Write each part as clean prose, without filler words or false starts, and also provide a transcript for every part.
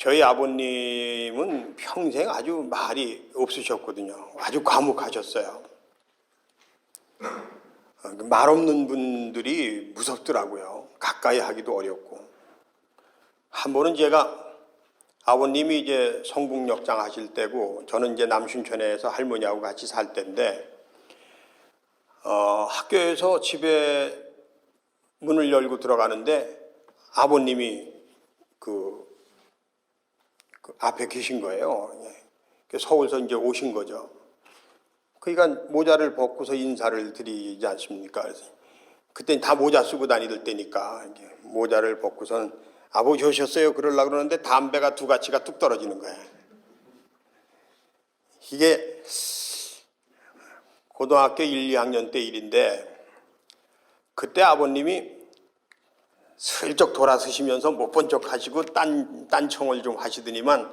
저희 아버님은 평생 아주 말이 없으셨거든요. 아주 과묵하셨어요. 말 없는 분들이 무섭더라고요. 가까이 하기도 어렵고. 한 번은 제가 아버님이 이제 성북역장 하실 때고 저는 이제 남순천에서 할머니하고 같이 살 때인데 학교에서 집에 문을 열고 들어가는데 아버님이 그 앞에 계신 거예요. 서울서 이제 오신 거죠. 그러니까 모자를 벗고서 인사를 드리지 않습니까? 그래서 그때 다 모자 쓰고 다니던 때니까 모자를 벗고선 아버지 오셨어요? 그러려고 그러는데 담배가 두 가지가 뚝 떨어지는 거예요. 이게 고등학교 1, 2학년 때 일인데 그때 아버님이 슬쩍 돌아서시면서 못 본 척 하시고 딴청을 좀 하시더니만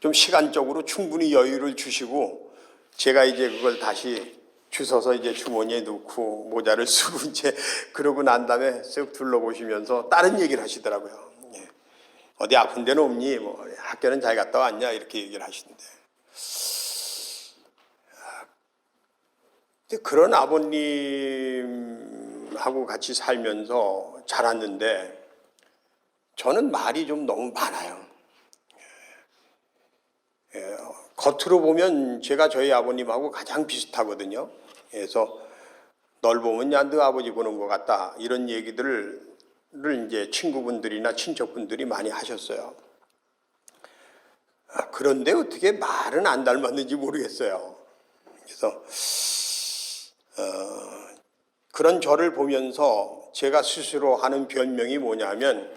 좀 시간적으로 충분히 여유를 주시고 제가 이제 그걸 다시 주워서 이제 주머니에 넣고 모자를 쓰고 이제 그러고 난 다음에 쓱 둘러보시면서 다른 얘기를 하시더라고요. 어디 아픈 데는 없니? 뭐 학교는 잘 갔다 왔냐? 이렇게 얘기를 하시는데 그런 아버님하고 같이 살면서 자랐는데 저는 말이 좀 너무 많아요. 겉으로 보면 제가 저희 아버님하고 가장 비슷하거든요. 그래서 널 보면 야, 너 아버지 보는 것 같다. 이런 얘기들을 이제 친구분들이나 친척분들이 많이 하셨어요. 그런데 어떻게 말은 안 닮았는지 모르겠어요. 그래서 그런 저를 보면서 제가 스스로 하는 변명이 뭐냐면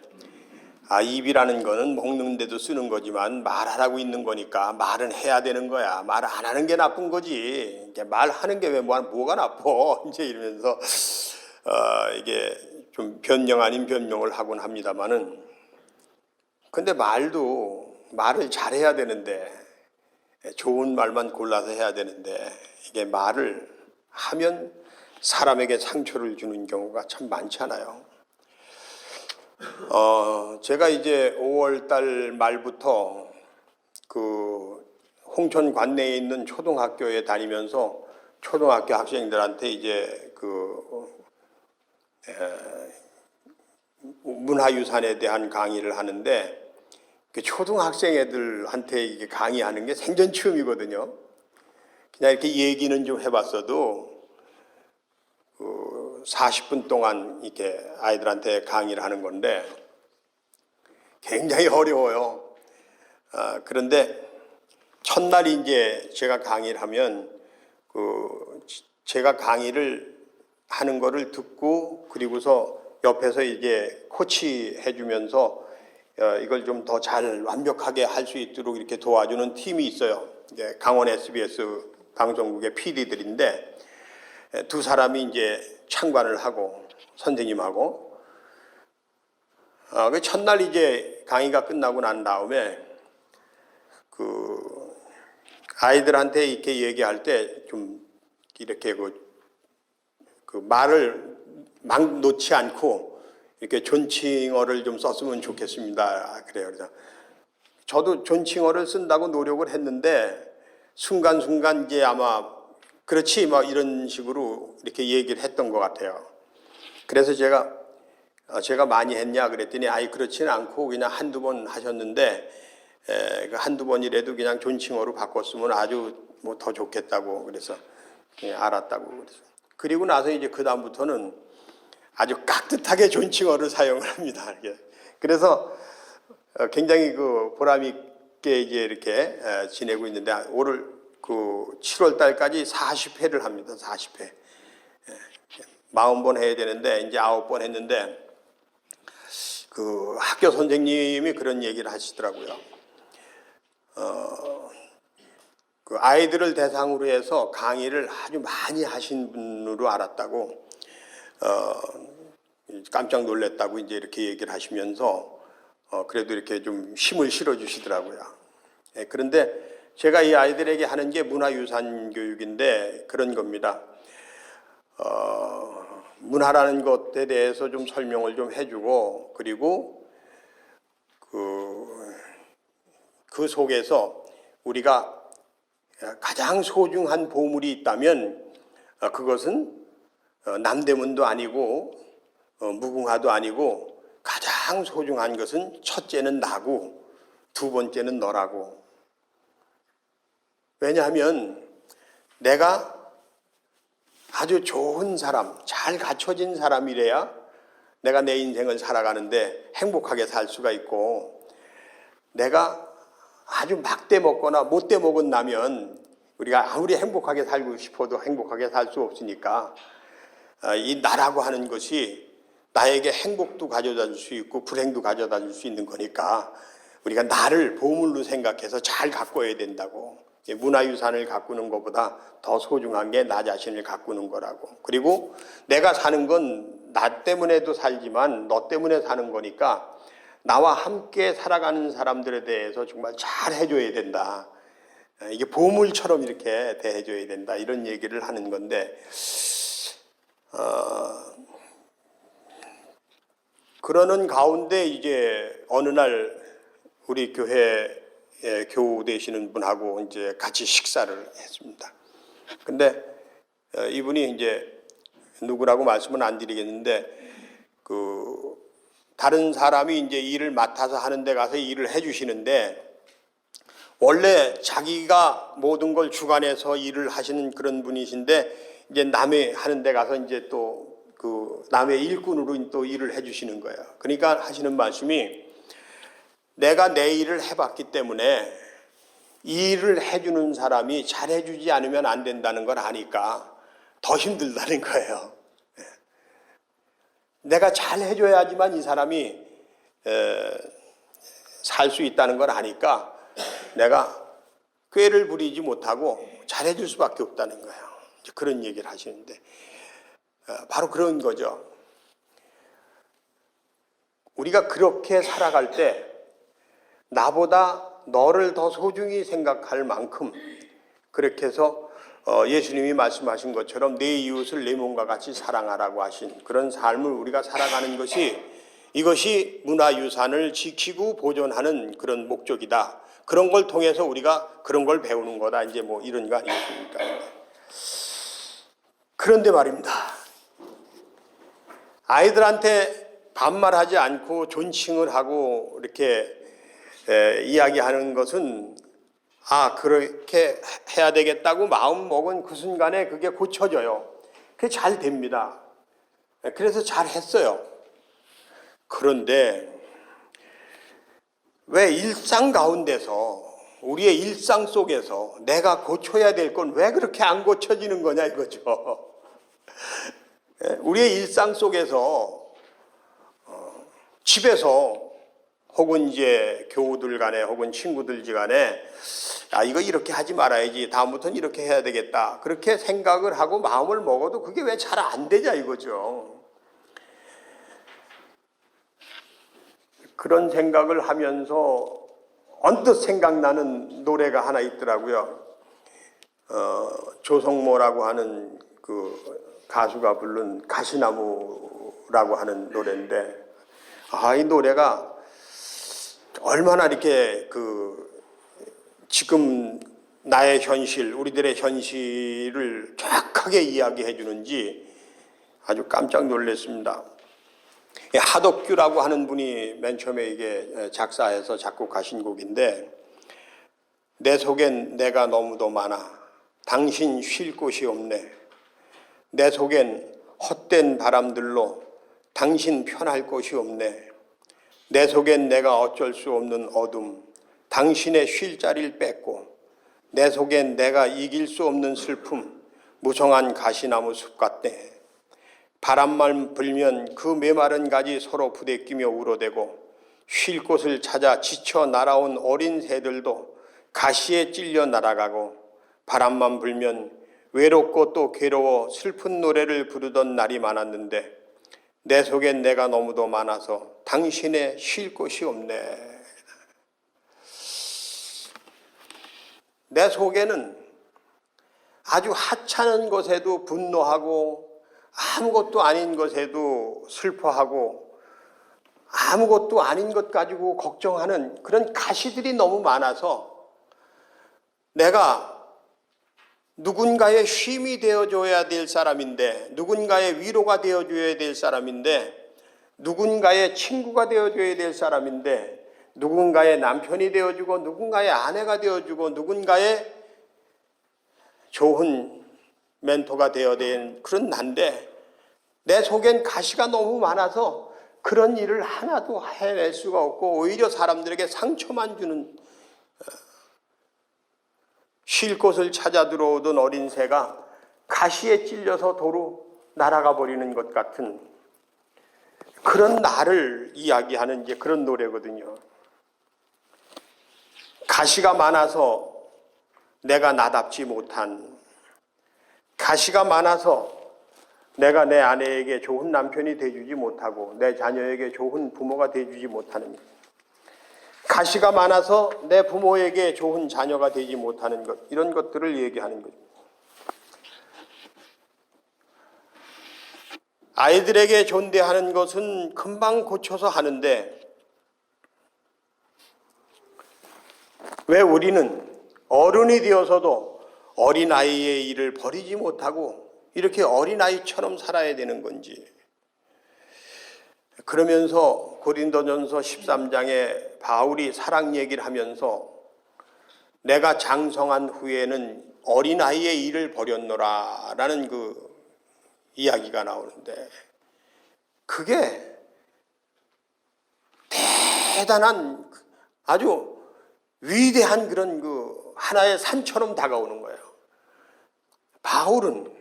입이라는 거는 먹는 데도 쓰는 거지만 말하라고 있는 거니까 말은 해야 되는 거야. 말 안 하는 게 나쁜 거지. 말하는 게 왜 뭐가 나빠. 이제 이러면서 이게 좀 변명 아닌 변명을 하곤 합니다만은 근데 말을 잘해야 되는데 좋은 말만 골라서 해야 되는데 이게 말을 하면 사람에게 상처를 주는 경우가 참 많잖아요. 제가 이제 5월 달 말부터 그 홍천 관내에 있는 초등학교에 다니면서 초등학교 학생들한테 이제 문화유산에 대한 강의를 하는데 초등학생 애들한테 이게 강의하는 게 생전 처음이거든요. 그냥 이렇게 얘기는 좀 해봤어도 40분 동안 이렇게 아이들한테 강의를 하는 건데 굉장히 어려워요. 그런데 첫날 이제 제가 강의를 하면 제가 강의를 하는 거를 듣고 그리고서 옆에서 이제 코치해 주면서 이걸 좀 더 잘 완벽하게 할 수 있도록 이렇게 도와주는 팀이 있어요. 이제 강원 SBS 방송국의 PD들인데 두 사람이 이제 참관을 하고 선생님하고 그 첫날 이제 강의가 끝나고 난 다음에 그 아이들한테 이렇게 얘기할 때 좀 이렇게 그 말을 막 놓지 않고 이렇게 존칭어를 좀 썼으면 좋겠습니다. 그래요. 그래서 저도 존칭어를 쓴다고 노력을 했는데 순간순간 이제 아마 그렇지 막 이런 식으로 이렇게 얘기를 했던 것 같아요. 그래서 제가 많이 했냐 그랬더니 그렇지는 않고 그냥 한두 번 하셨는데 한두 번이라도 그냥 존칭어로 바꿨으면 아주 뭐 더 좋겠다고 그래서 알았다고 그래서 그리고 나서 이제 그 다음부터는 아주 깍듯하게 존칭어를 사용을 합니다. 그래서 굉장히 그 보람 있게 이제 이렇게 지내고 있는데 올 7월 달까지 40회를 합니다. 40회. 40번 해야 되는데 이제 9번 했는데 그 학교 선생님이 그런 얘기를 하시더라고요. 그 아이들을 대상으로 해서 강의를 아주 많이 하신 분으로 알았다고 깜짝 놀랐다고 이제 이렇게 얘기를 하시면서 그래도 이렇게 좀 힘을 실어 주시더라고요. 그런데 제가 이 아이들에게 하는 게 문화유산 교육인데 그런 겁니다. 문화라는 것에 대해서 좀 설명을 좀 해주고 그리고 그 속에서 우리가 가장 소중한 보물이 있다면 그것은 남대문도 아니고 무궁화도 아니고 가장 소중한 것은 첫째는 나고 두 번째는 너라고. 왜냐하면 내가 아주 좋은 사람, 잘 갖춰진 사람이래야 내가 내 인생을 살아가는데 행복하게 살 수가 있고, 내가 아주 막대 먹거나 못돼 먹은 나면 우리가 아무리 행복하게 살고 싶어도 행복하게 살 수 없으니까 이 나라고 하는 것이 나에게 행복도 가져다 줄 수 있고 불행도 가져다 줄 수 있는 거니까 우리가 나를 보물로 생각해서 잘 가꿔야 된다고. 문화유산을 가꾸는 것보다 더 소중한 게 나 자신을 가꾸는 거라고. 그리고 내가 사는 건 나 때문에도 살지만 너 때문에 사는 거니까 나와 함께 살아가는 사람들에 대해서 정말 잘 해줘야 된다. 이게 보물처럼 이렇게 대해줘야 된다. 이런 얘기를 하는 건데, 그러는 가운데 이제 어느 날 우리 교회 교우 되시는 분하고 이제 같이 식사를 했습니다. 근데 이분이 이제 누구라고 말씀은 안 드리겠는데, 다른 사람이 이제 일을 맡아서 하는 데 가서 일을 해 주시는데, 원래 자기가 모든 걸 주관해서 일을 하시는 그런 분이신데, 이제 남의 하는 데 가서 이제 또 남의 일꾼으로 또 일을 해 주시는 거예요. 그러니까 하시는 말씀이, 내가 내 일을 해봤기 때문에 이 일을 해주는 사람이 잘해주지 않으면 안 된다는 걸 아니까 더 힘들다는 거예요. 내가 잘해줘야지만 이 사람이 살 수 있다는 걸 아니까 내가 꾀를 부리지 못하고 잘해줄 수밖에 없다는 거예요. 그런 얘기를 하시는데 바로 그런 거죠. 우리가 그렇게 살아갈 때 나보다 너를 더 소중히 생각할 만큼, 그렇게 해서 예수님이 말씀하신 것처럼 내 이웃을 내 몸과 같이 사랑하라고 하신 그런 삶을 우리가 살아가는 것이, 이것이 문화유산을 지키고 보존하는 그런 목적이다. 그런 걸 통해서 우리가 그런 걸 배우는 거다. 이제 뭐 이런 거 아니겠습니까? 그런데 말입니다. 아이들한테 반말하지 않고 존칭을 하고 이렇게 이야기하는 것은 그렇게 해야 되겠다고 마음 먹은 그 순간에 그게 고쳐져요. 그게 잘 됩니다. 그래서 잘 했어요. 그런데 왜 일상 가운데서, 우리의 일상 속에서 내가 고쳐야 될 건 왜 그렇게 안 고쳐지는 거냐 이거죠. 우리의 일상 속에서 집에서 혹은 이제 교우들 간에 혹은 친구들 간에 이거 이렇게 하지 말아야지, 다음부터는 이렇게 해야 되겠다, 그렇게 생각을 하고 마음을 먹어도 그게 왜 잘 안 되냐 이거죠. 그런 생각을 하면서 언뜻 생각나는 노래가 하나 있더라고요. 조성모라고 하는 그 가수가 부른 가시나무라고 하는 노래인데, 이 노래가 얼마나 이렇게 지금 나의 현실, 우리들의 현실을 정확하게 이야기해 주는지 아주 깜짝 놀랐습니다. 하덕규라고 하는 분이 맨 처음에 이게 작사해서 작곡하신 곡인데, 내 속엔 내가 너무도 많아 당신 쉴 곳이 없네. 내 속엔 헛된 바람들로 당신 편할 곳이 없네. 내 속엔 내가 어쩔 수 없는 어둠, 당신의 쉴 자리를 뺏고, 내 속엔 내가 이길 수 없는 슬픔, 무성한 가시나무 숲 같네. 바람만 불면 그 메마른 가지 서로 부대끼며 울어대고, 쉴 곳을 찾아 지쳐 날아온 어린 새들도 가시에 찔려 날아가고, 바람만 불면 외롭고 또 괴로워 슬픈 노래를 부르던 날이 많았는데, 내 속엔 내가 너무도 많아서 당신의 쉴 곳이 없네. 내 속에는 아주 하찮은 것에도 분노하고 아무것도 아닌 것에도 슬퍼하고 아무것도 아닌 것 가지고 걱정하는 그런 가시들이 너무 많아서 내가 누군가의 쉼이 되어줘야 될 사람인데, 누군가의 위로가 되어줘야 될 사람인데, 누군가의 친구가 되어줘야 될 사람인데, 누군가의 남편이 되어주고, 누군가의 아내가 되어주고, 누군가의 좋은 멘토가 되어야 되는 그런 난데, 내 속엔 가시가 너무 많아서 그런 일을 하나도 해낼 수가 없고 오히려 사람들에게 상처만 주는, 쉴 곳을 찾아 들어오던 어린 새가 가시에 찔려서 도로 날아가 버리는 것 같은 그런 나를 이야기하는 이제 그런 노래거든요. 가시가 많아서 내가 나답지 못한, 가시가 많아서 내가 내 아내에게 좋은 남편이 돼주지 못하고 내 자녀에게 좋은 부모가 돼주지 못하는, 가시가 많아서 내 부모에게 좋은 자녀가 되지 못하는 것, 이런 것들을 얘기하는 거죠. 아이들에게 존대하는 것은 금방 고쳐서 하는데 왜 우리는 어른이 되어서도 어린아이의 일을 버리지 못하고 이렇게 어린아이처럼 살아야 되는 건지. 그러면서 고린도전서 13장에 바울이 사랑 얘기를 하면서 내가 장성한 후에는 어린아이의 일을 버렸노라 라는 그 이야기가 나오는데, 그게 대단한 아주 위대한 그런 그 하나의 산처럼 다가오는 거예요. 바울은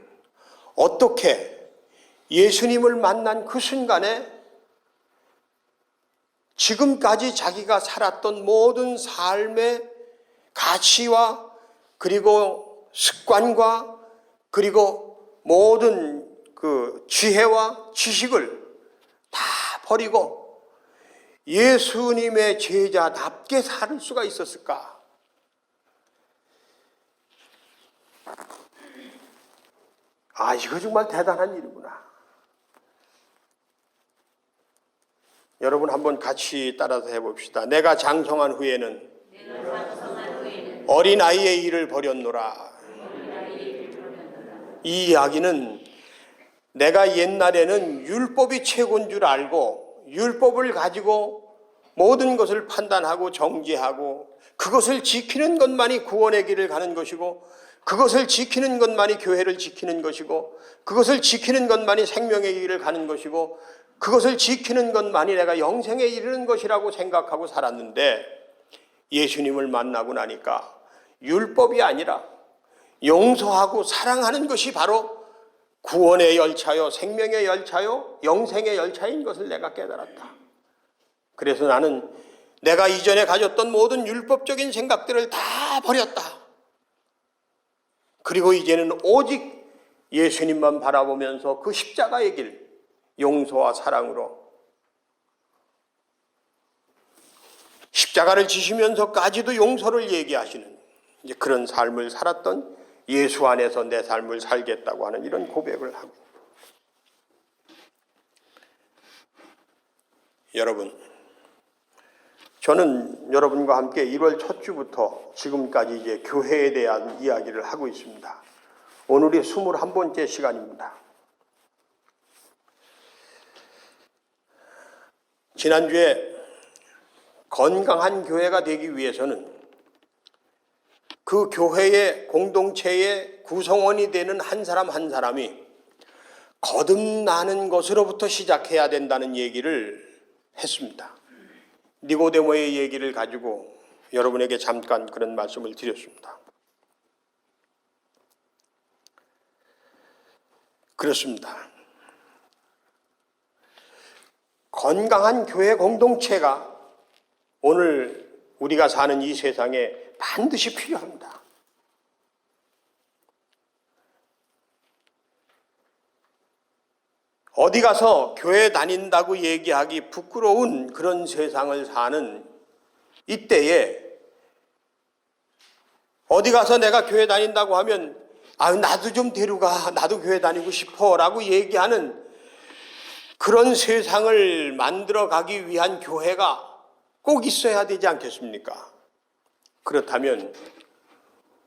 어떻게 예수님을 만난 그 순간에 지금까지 자기가 살았던 모든 삶의 가치와 그리고 습관과 그리고 모든 그 지혜와 지식을 다 버리고 예수님의 제자답게 살 수가 있었을까? 아, 이거 정말 대단한 일이구나. 여러분 한번 같이 따라서 해봅시다. 내가 장성한 후에는 어린아이의 일을 버렸노라. 이 이야기는 내가 옛날에는 율법이 최고인 줄 알고 율법을 가지고 모든 것을 판단하고 정죄하고 그것을 지키는 것만이 구원의 길을 가는 것이고 그것을 지키는 것만이 교회를 지키는 것이고 그것을 지키는 것만이 생명의 길을 가는 것이고 그것을 지키는 것만이 내가 영생에 이르는 것이라고 생각하고 살았는데, 예수님을 만나고 나니까 율법이 아니라 용서하고 사랑하는 것이 바로 구원의 열차요, 생명의 열차요, 영생의 열차인 것을 내가 깨달았다. 그래서 나는 내가 이전에 가졌던 모든 율법적인 생각들을 다 버렸다. 그리고 이제는 오직 예수님만 바라보면서 그 십자가의 길, 용서와 사랑으로 십자가를 지시면서까지도 용서를 얘기하시는 이제 그런 삶을 살았던, 예수 안에서 내 삶을 살겠다고 하는 이런 고백을 하고, 여러분, 저는 여러분과 함께 1월 첫 주부터 지금까지 이제 교회에 대한 이야기를 하고 있습니다. 오늘이 21번째 시간입니다. 지난주에 건강한 교회가 되기 위해서는 그 교회의 공동체의 구성원이 되는 한 사람 한 사람이 거듭나는 것으로부터 시작해야 된다는 얘기를 했습니다. 니고데모의 얘기를 가지고 여러분에게 잠깐 그런 말씀을 드렸습니다. 그렇습니다. 건강한 교회 공동체가 오늘 우리가 사는 이 세상에 반드시 필요합니다. 어디 가서 교회 다닌다고 얘기하기 부끄러운 그런 세상을 사는 이때에 어디 가서 내가 교회 다닌다고 하면 나도 좀 데려가, 나도 교회 다니고 싶어 라고 얘기하는 그런 세상을 만들어 가기 위한 교회가 꼭 있어야 되지 않겠습니까? 그렇다면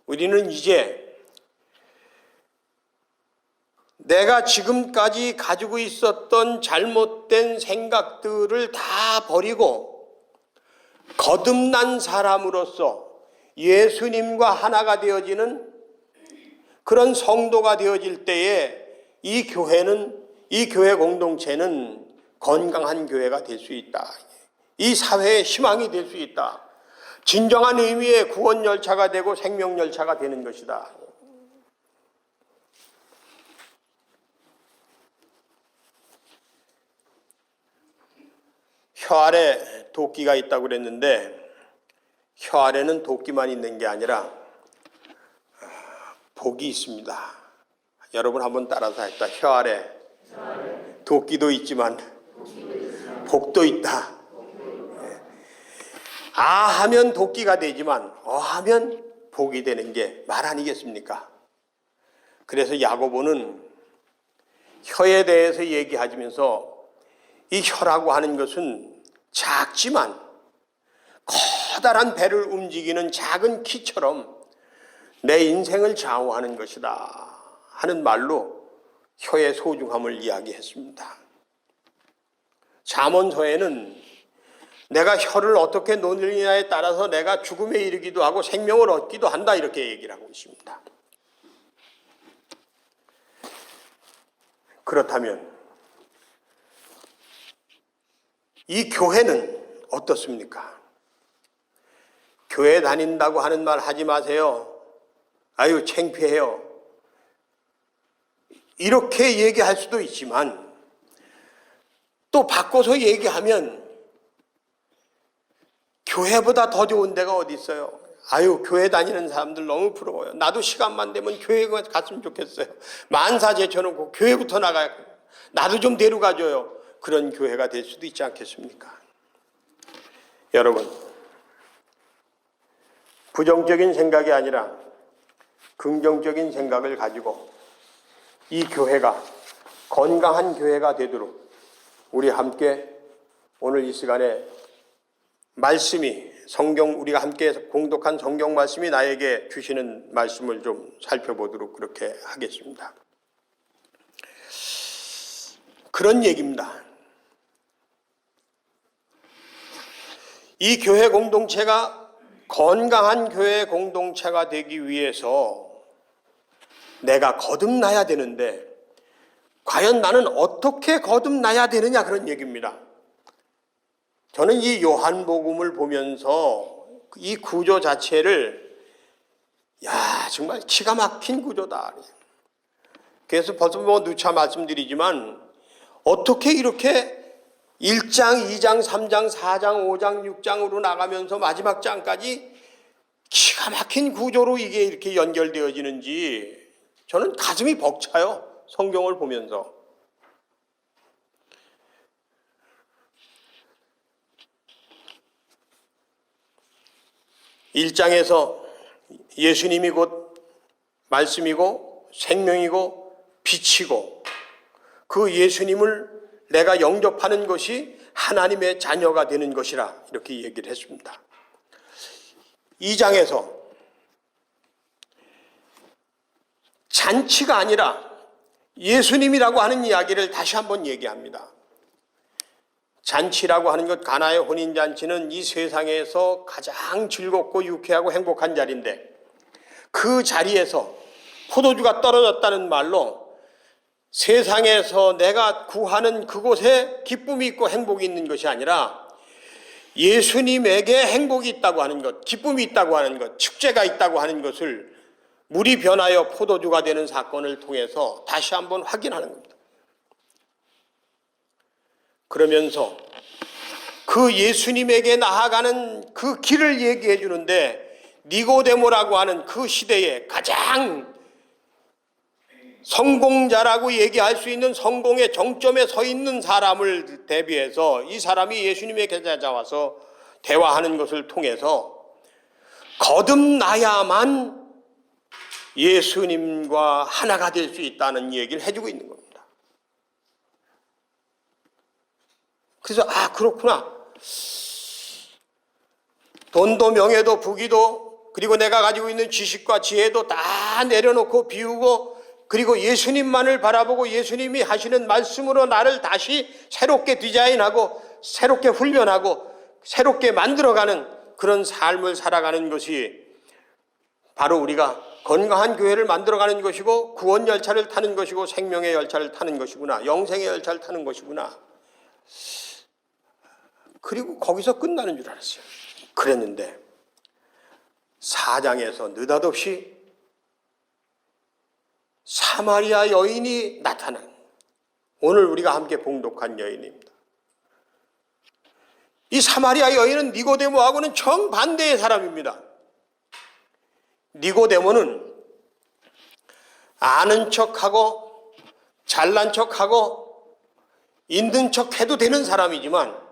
우리는 이제 내가 지금까지 가지고 있었던 잘못된 생각들을 다 버리고 거듭난 사람으로서 예수님과 하나가 되어지는 그런 성도가 되어질 때에 이 교회 공동체는 건강한 교회가 될 수 있다. 이 사회의 희망이 될 수 있다. 진정한 의미의 구원 열차가 되고 생명 열차가 되는 것이다. 혀 아래 도끼가 있다고 그랬는데 혀 아래는 도끼만 있는 게 아니라 복이 있습니다. 여러분 한번 따라서 합시다. 혀 아래 도끼도 있지만 복도 있다. 아 하면 도끼가 되지만 하면 복이 되는 게 말 아니겠습니까? 그래서 야고보는 혀에 대해서 얘기하면서 이 혀라고 하는 것은 작지만 커다란 배를 움직이는 작은 키처럼 내 인생을 좌우하는 것이다 하는 말로 혀의 소중함을 이야기했습니다. 잠언서에는 내가 혀를 어떻게 놓느냐에 따라서 내가 죽음에 이르기도 하고 생명을 얻기도 한다 이렇게 얘기를 하고 있습니다. 그렇다면 이 교회는 어떻습니까? 교회 다닌다고 하는 말 하지 마세요. 아유 창피해요. 이렇게 얘기할 수도 있지만 또 바꿔서 얘기하면 교회보다 더 좋은 데가 어디 있어요? 아유 교회 다니는 사람들 너무 부러워요. 나도 시간만 되면 교회 갔으면 좋겠어요. 만사 제쳐놓고 교회부터 나가요. 나도 좀 데려가줘요. 그런 교회가 될 수도 있지 않겠습니까? 여러분 부정적인 생각이 아니라 긍정적인 생각을 가지고 이 교회가 건강한 교회가 되도록 우리 함께 오늘 이 시간에 말씀이 우리가 함께 공독한 성경 말씀이 나에게 주시는 말씀을 좀 살펴보도록 그렇게 하겠습니다. 그런 얘기입니다. 이 교회 공동체가 건강한 교회 공동체가 되기 위해서 내가 거듭나야 되는데 과연 나는 어떻게 거듭나야 되느냐 그런 얘기입니다. 저는 이 요한복음을 보면서 이 구조 자체를 정말 기가 막힌 구조다. 그래서 벌써 누차 말씀드리지만 어떻게 이렇게 1장, 2장, 3장, 4장, 5장, 6장으로 나가면서 마지막 장까지 기가 막힌 구조로 이게 이렇게 연결되어지는지 저는 가슴이 벅차요. 성경을 보면서. (1장에서) 예수님이 곧 말씀이고 생명이고 빛이고 그 예수님을 내가 영접하는 것이 하나님의 자녀가 되는 것이라 이렇게 얘기를 했습니다. 2장에서 잔치가 아니라 예수님이라고 하는 이야기를 다시 한번 얘기합니다. 잔치라고 하는 것, 가나의 혼인잔치는 이 세상에서 가장 즐겁고 유쾌하고 행복한 자리인데 그 자리에서 포도주가 떨어졌다는 말로 세상에서 내가 구하는 그곳에 기쁨이 있고 행복이 있는 것이 아니라 예수님에게 행복이 있다고 하는 것, 기쁨이 있다고 하는 것, 축제가 있다고 하는 것을 물이 변하여 포도주가 되는 사건을 통해서 다시 한번 확인하는 겁니다. 그러면서 그 예수님에게 나아가는 그 길을 얘기해 주는데 니고데모라고 하는 그 시대에 가장 성공자라고 얘기할 수 있는 성공의 정점에 서 있는 사람을 대비해서 이 사람이 예수님에게 찾아와서 대화하는 것을 통해서 거듭나야만 예수님과 하나가 될 수 있다는 얘기를 해주고 있는 겁니다. 그래서 그렇구나. 돈도 명예도 부귀도 그리고 내가 가지고 있는 지식과 지혜도 다 내려놓고 비우고 그리고 예수님만을 바라보고 예수님이 하시는 말씀으로 나를 다시 새롭게 디자인하고 새롭게 훈련하고 새롭게 만들어가는 그런 삶을 살아가는 것이 바로 우리가 건강한 교회를 만들어가는 것이고 구원 열차를 타는 것이고 생명의 열차를 타는 것이구나. 영생의 열차를 타는 것이구나. 그리고 거기서 끝나는 줄 알았어요. 그랬는데 4장에서 느닷없이 사마리아 여인이 나타난, 오늘 우리가 함께 봉독한 여인입니다. 이 사마리아 여인은 니고데모하고는 정반대의 사람입니다. 니고데모는 아는 척하고 잘난 척하고 있는 척해도 되는 사람이지만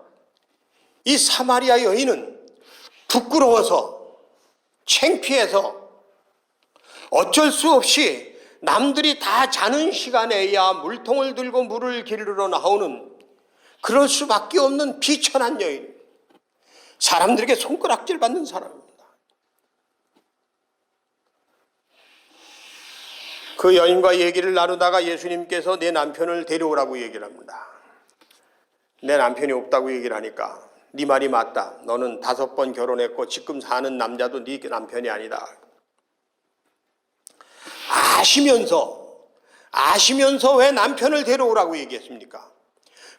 이 사마리아 여인은 부끄러워서 창피해서 어쩔 수 없이 남들이 다 자는 시간에야 물통을 들고 물을 기르러 나오는 그럴 수밖에 없는 비천한 여인, 사람들에게 손가락질 받는 사람입니다. 그 여인과 얘기를 나누다가 예수님께서 내 남편을 데려오라고 얘기를 합니다. 내 남편이 없다고 얘기를 하니까 네 말이 맞다. 너는 5번 결혼했고 지금 사는 남자도 네 남편이 아니다. 아시면서 왜 남편을 데려오라고 얘기했습니까?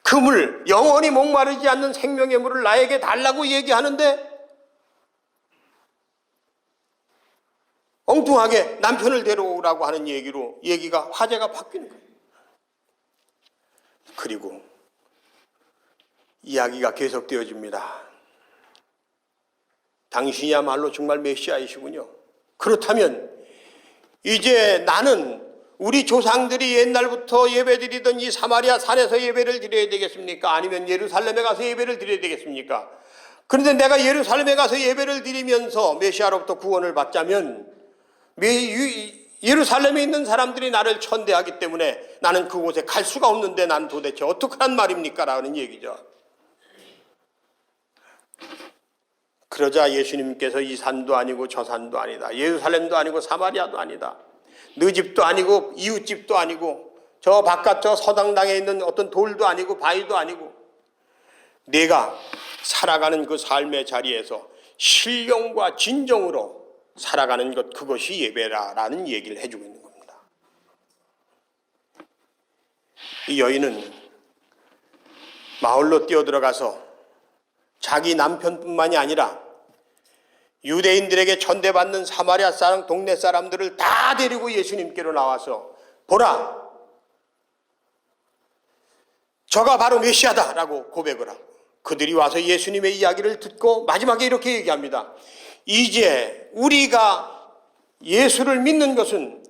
그 물, 영원히 목마르지 않는 생명의 물을 나에게 달라고 얘기하는데 엉뚱하게 남편을 데려오라고 하는 얘기로 얘기가 화제가 바뀌는 거예요. 그리고 이야기가 계속되어집니다. 당신이야말로 정말 메시아이시군요. 그렇다면 이제 나는 우리 조상들이 옛날부터 예배드리던 이 사마리아 산에서 예배를 드려야 되겠습니까? 아니면 예루살렘에 가서 예배를 드려야 되겠습니까? 그런데 내가 예루살렘에 가서 예배를 드리면서 메시아로부터 구원을 받자면 예루살렘에 있는 사람들이 나를 천대하기 때문에 나는 그곳에 갈 수가 없는데 난 도대체 어떡한 말입니까? 라는 얘기죠. 그러자 예수님께서 이 산도 아니고 저 산도 아니다. 예루살렘도 아니고 사마리아도 아니다. 너 집도 아니고 이웃집도 아니고 저 바깥 저 서당당에 있는 어떤 돌도 아니고 바위도 아니고 내가 살아가는 그 삶의 자리에서 신령과 진정으로 살아가는 것, 그것이 예배라라는 얘기를 해주고 있는 겁니다. 이 여인은 마을로 뛰어들어가서 자기 남편뿐만이 아니라 유대인들에게 천대받는 사마리아 사람, 동네 사람들을 다 데리고 예수님께로 나와서 보라, 저가 바로 메시아다라고 고백을 하고 그들이 와서 예수님의 이야기를 듣고 마지막에 이렇게 얘기합니다. 이제 우리가 예수를 믿는 것은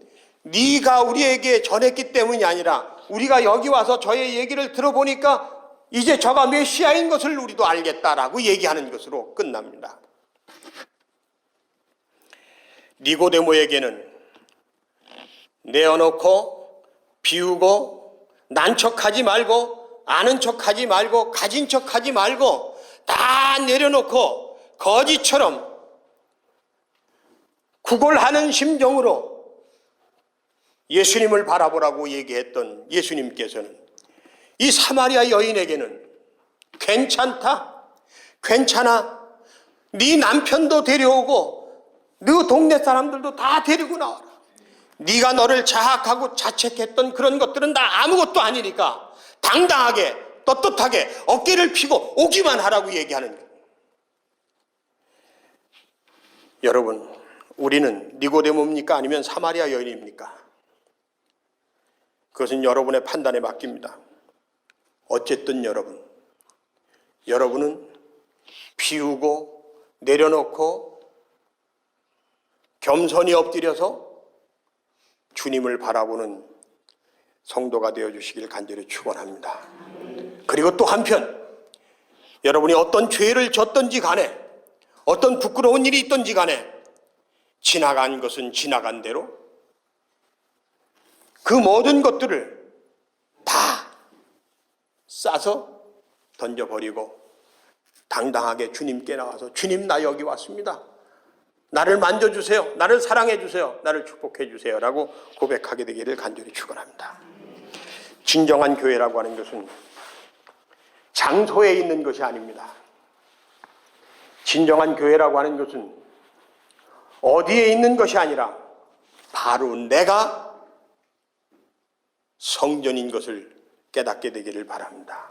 네가 우리에게 전했기 때문이 아니라 우리가 여기 와서 저의 얘기를 들어보니까 이제 저가 메시아인 것을 우리도 알겠다라고 얘기하는 것으로 끝납니다. 니고데모에게는 내어놓고 비우고 난척하지 말고 아는 척하지 말고 가진 척하지 말고 다 내려놓고 거지처럼 구걸하는 심정으로 예수님을 바라보라고 얘기했던 예수님께서는 이 사마리아 여인에게는 괜찮다, 괜찮아, 네 남편도 데려오고 너 동네 사람들도 다 데리고 나와라. 네가 너를 자학하고 자책했던 그런 것들은 다 아무것도 아니니까 당당하게 떳떳하게 어깨를 펴고 오기만 하라고 얘기하는 거예요. 여러분, 우리는 니고데모입니까? 아니면 사마리아 여인입니까? 그것은 여러분의 판단에 맡깁니다. 어쨌든 여러분은 비우고 내려놓고 겸손히 엎드려서 주님을 바라보는 성도가 되어주시길 간절히 축원합니다. 그리고 또 한편 여러분이 어떤 죄를 졌든지 간에 어떤 부끄러운 일이 있든지 간에 지나간 것은 지나간 대로 그 모든 것들을 다 싸서 던져버리고 당당하게 주님께 나와서 주님, 나 여기 왔습니다. 나를 만져주세요. 나를 사랑해주세요. 나를 축복해주세요. 라고 고백하게 되기를 간절히 축원합니다. 진정한 교회라고 하는 것은 장소에 있는 것이 아닙니다. 진정한 교회라고 하는 것은 어디에 있는 것이 아니라 바로 내가 성전인 것을 깨닫게 되기를 바랍니다.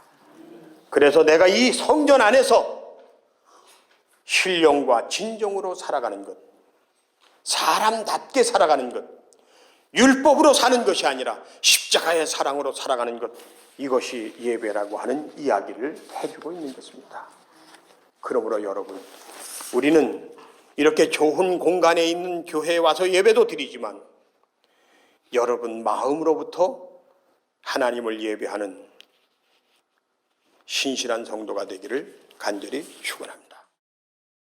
그래서 내가 이 성전 안에서 신령과 진정으로 살아가는 것, 사람답게 살아가는 것, 율법으로 사는 것이 아니라 십자가의 사랑으로 살아가는 것, 이것이 예배라고 하는 이야기를 해주고 있는 것입니다. 그러므로 여러분, 우리는 이렇게 좋은 공간에 있는 교회에 와서 예배도 드리지만 여러분 마음으로부터 하나님을 예배하는 신실한 성도가 되기를 간절히 축원합니다.